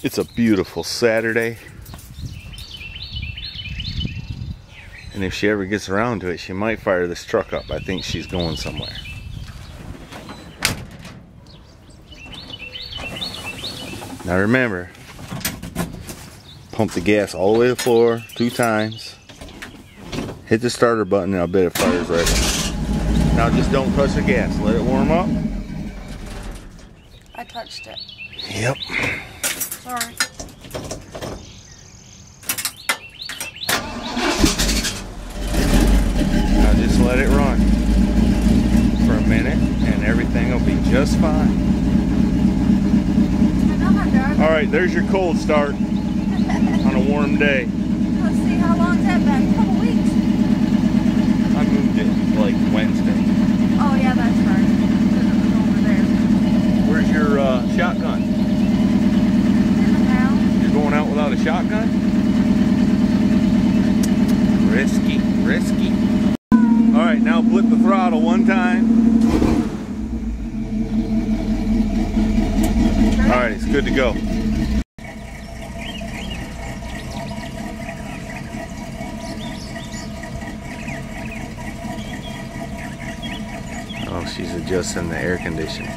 It's a beautiful Saturday, and if she ever gets around to it, she might fire this truck up. I think she's going somewhere. Now remember, pump the gas all the way to the floor 2 times. Hit the starter button and I'll bet it fires right up. Now just don't touch the gas. Let it warm up. I touched it. Yep. Sorry. Now just let it run for a minute and everything will be just fine. Alright, there's your cold start on a warm day. Let's see, how long's that been? A couple weeks? I moved it like Wednesday. Oh yeah, that's right. Because it was over there. Where's your shotgun? In the house. You're going out without a shotgun? Risky, risky. Alright, now flip the throttle 1 time. Alright, it's good to go. Oh, she's adjusting the air conditioning.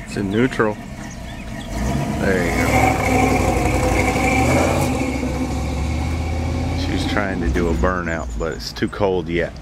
It's in neutral. There you go. She was trying to do a burnout, but it's too cold yet.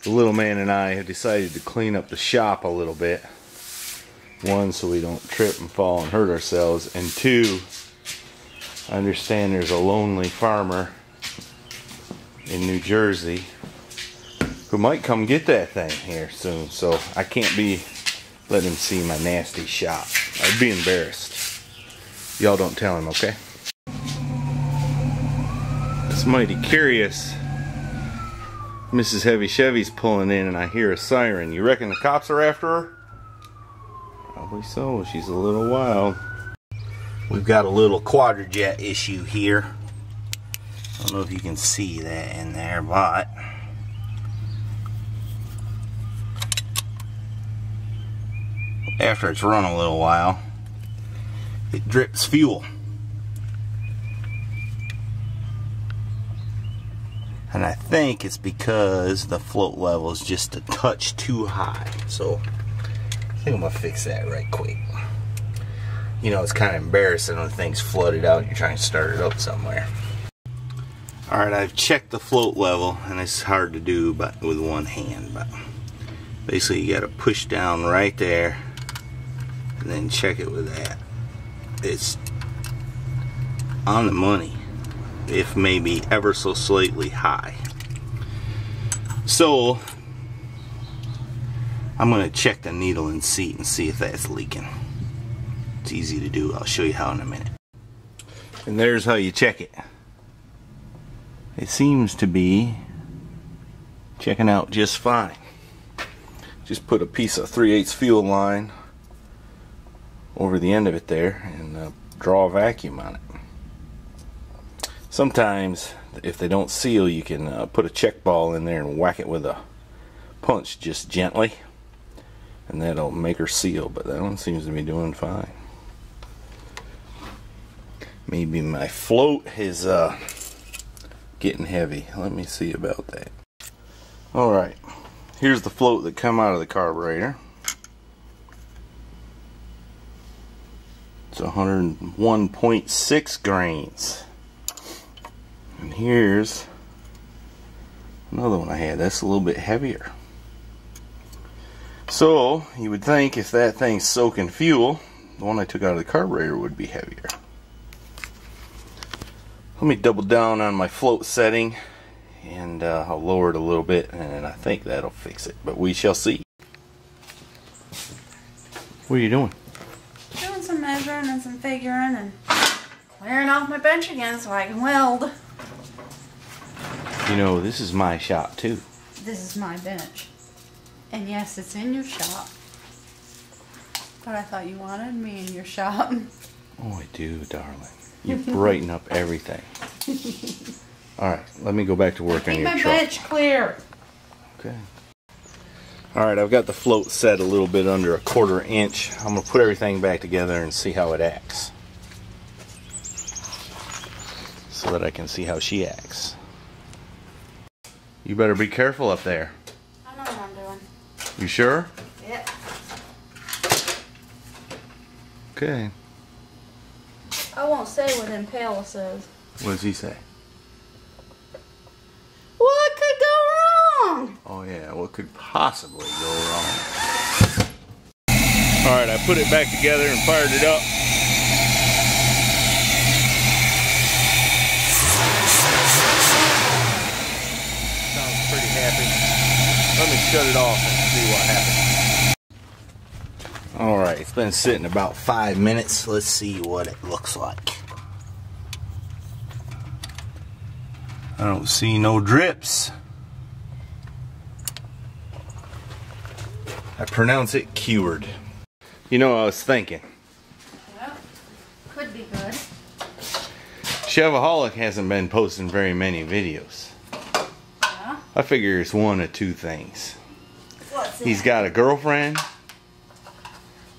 The little man and I have decided to clean up the shop a little bit. 1, so we don't trip and fall and hurt ourselves, and 2, I understand there's a lonely farmer in New Jersey who might come get that thing here soon, so I can't be letting him see my nasty shop. I'd be embarrassed. Y'all don't tell him, okay? It's mighty curious. Mrs. Heavy Chevy's pulling in and I hear a siren. You reckon the cops are after her? Probably so. She's a little wild. We've got a little quadrajet issue here. I don't know if you can see that in there, but after it's run a little while, it drips fuel. And I think it's because the float level is just a touch too high. So I think I'm gonna fix that right quick. You know, it's kind of embarrassing when things flooded out and you're trying to start it up somewhere. Alright, I've checked the float level, and it's hard to do but with one hand, but basically you gotta push down right there and then check it with that. It's on the money, if maybe ever so slightly high. So I'm going to check the needle and seat and see if that's leaking. It's easy to do. I'll show you how in a minute. And there's how you check it. It seems to be checking out just fine. Just put a piece of 3/8 fuel line over the end of it there and draw a vacuum on it. Sometimes if they don't seal, you can put a check ball in there and whack it with a punch just gently, and that'll make her seal, but that one seems to be doing fine. Maybe my float is getting heavy. Let me see about that. Alright, here's the float that come out of the carburetor. It's 101.6 grains. And here's another one I had. That's a little bit heavier. So, you would think if that thing's soaking fuel, the one I took out of the carburetor would be heavier. Let me double down on my float setting, and I'll lower it a little bit, and I think that'll fix it. But we shall see. What are you doing? Doing some measuring and some figuring and clearing off my bench again so I can weld. You know, this is my shop too. This is my bench. And yes, it's in your shop. But I thought you wanted me in your shop. Oh, I do, darling. You brighten up everything. Alright, let me go back to work on your truck. Keep my bench clear. Okay. Alright, I've got the float set a little bit under 1/4 inch. I'm going to put everything back together and see how it acts. So that I can see how she acts. You better be careful up there. I know what I'm doing. You sure? Yep. Okay. I won't say what Impala says. What does he say? What could go wrong? Oh yeah, what could possibly go wrong? Alright, I put it back together and fired it up. Sounds pretty happy. Let me shut it off and see what happens. Alright, it's been sitting about 5 minutes. Let's see what it looks like. I don't see no drips. I pronounce it cured. You know, I was thinking. Well, could be good. Chevaholic hasn't been posting very many videos. Yeah. I figure it's one of two things. What's that? He's got a girlfriend,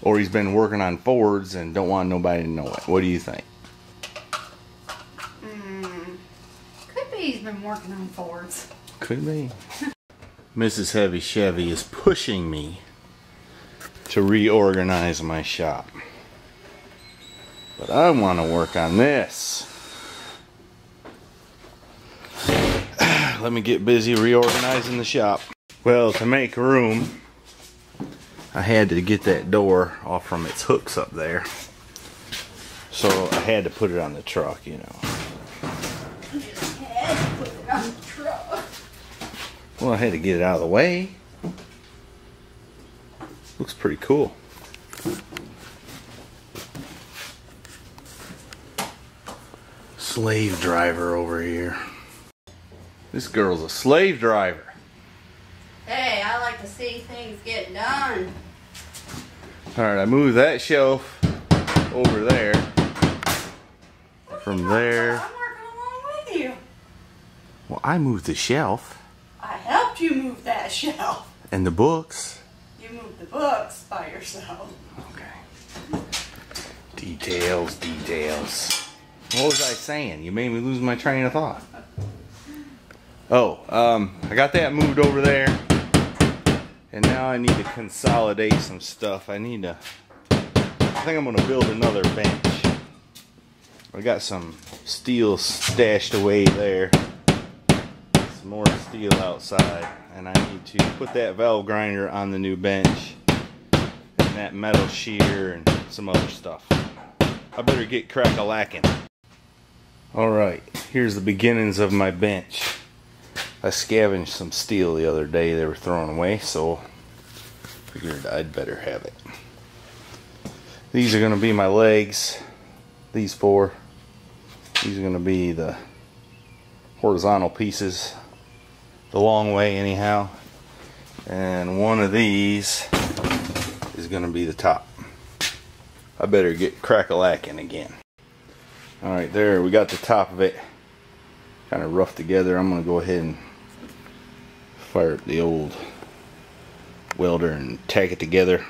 or he's been working on Fords and don't want nobody to know it. What do you think? Could be he's been working on Fords. Could be. Mrs. Heavy Chevy is pushing me to reorganize my shop. But I want to work on this. Let me get busy reorganizing the shop. Well, to make room, I had to get that door off from its hooks up there. So I had to put it on the truck, you know. Had to put it on the truck. Well, I had to get it out of the way. Looks pretty cool. Slave driver over here. This girl's a slave driver. Hey, I like to see things get done. Alright, I moved that shelf over there. From there. I'm working along with you. Well, I moved the shelf. I helped you move that shelf. And the books. You moved the books by yourself. Okay. Details, details. What was I saying? You made me lose my train of thought. Oh, I got that moved over there. And now I need to consolidate some stuff. I think I'm going to build another bench. I got some steel stashed away there. Some more steel outside. And I need to put that valve grinder on the new bench. And that metal shear and some other stuff. I better get crack-a-lacking. Alright, here's the beginnings of my bench. I scavenged some steel the other day they were throwing away, so figured I'd better have it. These are going to be my legs. These four. These are going to be the horizontal pieces. The long way anyhow. And one of these is going to be the top. I better get crack-a-lacking again. Alright, there we got the top of it. Kind of rough together. I'm going to go ahead and fire up the old welder and tack it together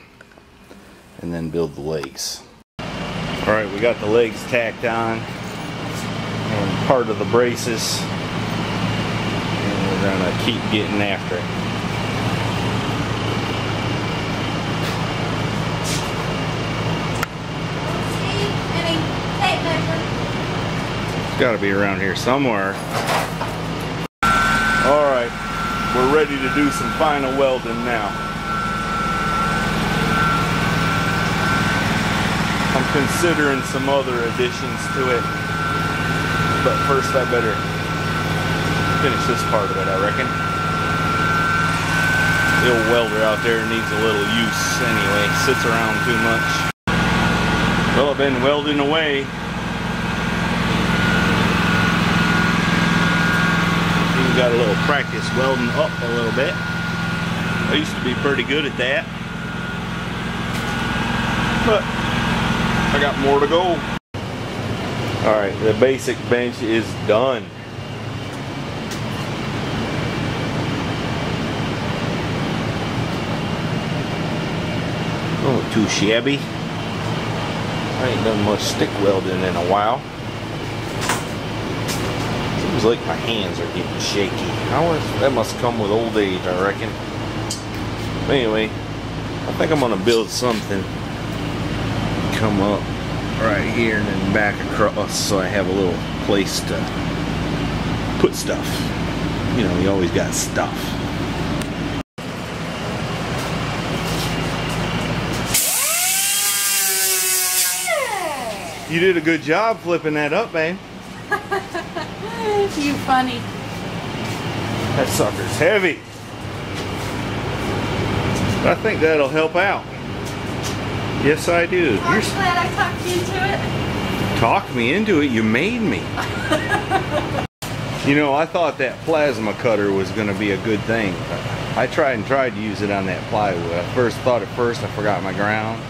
and then build the legs. Alright, we got the legs tacked on. part of the braces, and we're gonna keep getting after it. Any tape measure? It's got to be around here somewhere. All right, we're ready to do some final welding now. I'm considering some other additions to it, but first I better finish this part of it, I reckon. The old welder out there needs a little use anyway, sits around too much. Well, I've been welding away. Even got a little practice welding up a little bit. I used to be pretty good at that, but I got more to go. Alright, the basic bench is done. Oh, too shabby. I ain't done much stick welding in a while. Seems like my hands are getting shaky. That must come with old age, I reckon. But anyway, I think I'm gonna build something. Come up right here and then back across, so I have a little place to put stuff. You know, you always got stuff. You did a good job flipping that up, babe. You funny. That sucker's heavy. But I think that'll help out. Yes, I do. I'm glad I talked you into it. Talked me into it? You made me. You know, I thought that plasma cutter was going to be a good thing. I tried to use it on that plywood. I thought at first I forgot my ground.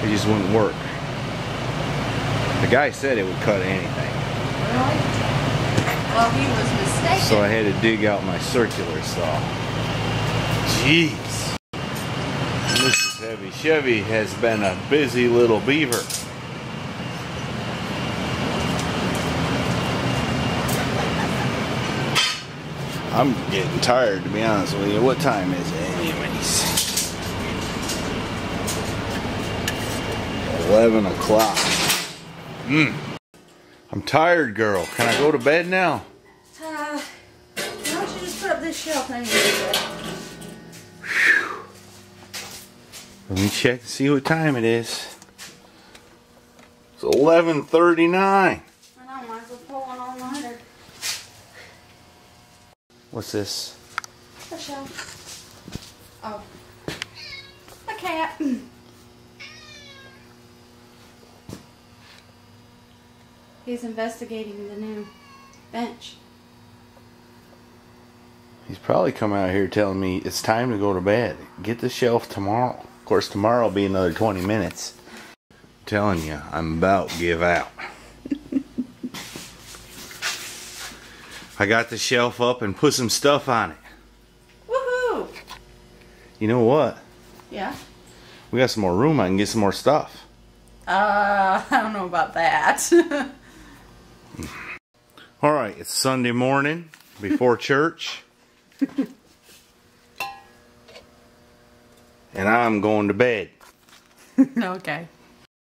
It just wouldn't work. The guy said it would cut anything. Really? Well, he was mistaken. So I had to dig out my circular saw. Jeez. This is heavy. Chevy has been a busy little beaver. I'm getting tired, to be honest with you. What time is it anyways? 11 o'clock. I'm tired, girl. Can I go to bed now? Why don't you just put up this shelf and then Whew. Let me check and see what time it is. It's 11:39. I know, might as well pull one all-nighter. What's this? The shelf. Oh. A cat. He's investigating the new bench. He's probably come out here telling me it's time to go to bed. Get the shelf tomorrow. Of course, tomorrow will be another 20 minutes. I'm telling you, I'm about to give out. I got the shelf up and put some stuff on it. Woohoo! You know what? Yeah? We got some more room. I can get some more stuff. I don't know about that. Alright, it's Sunday morning before church. And I'm going to bed. Okay.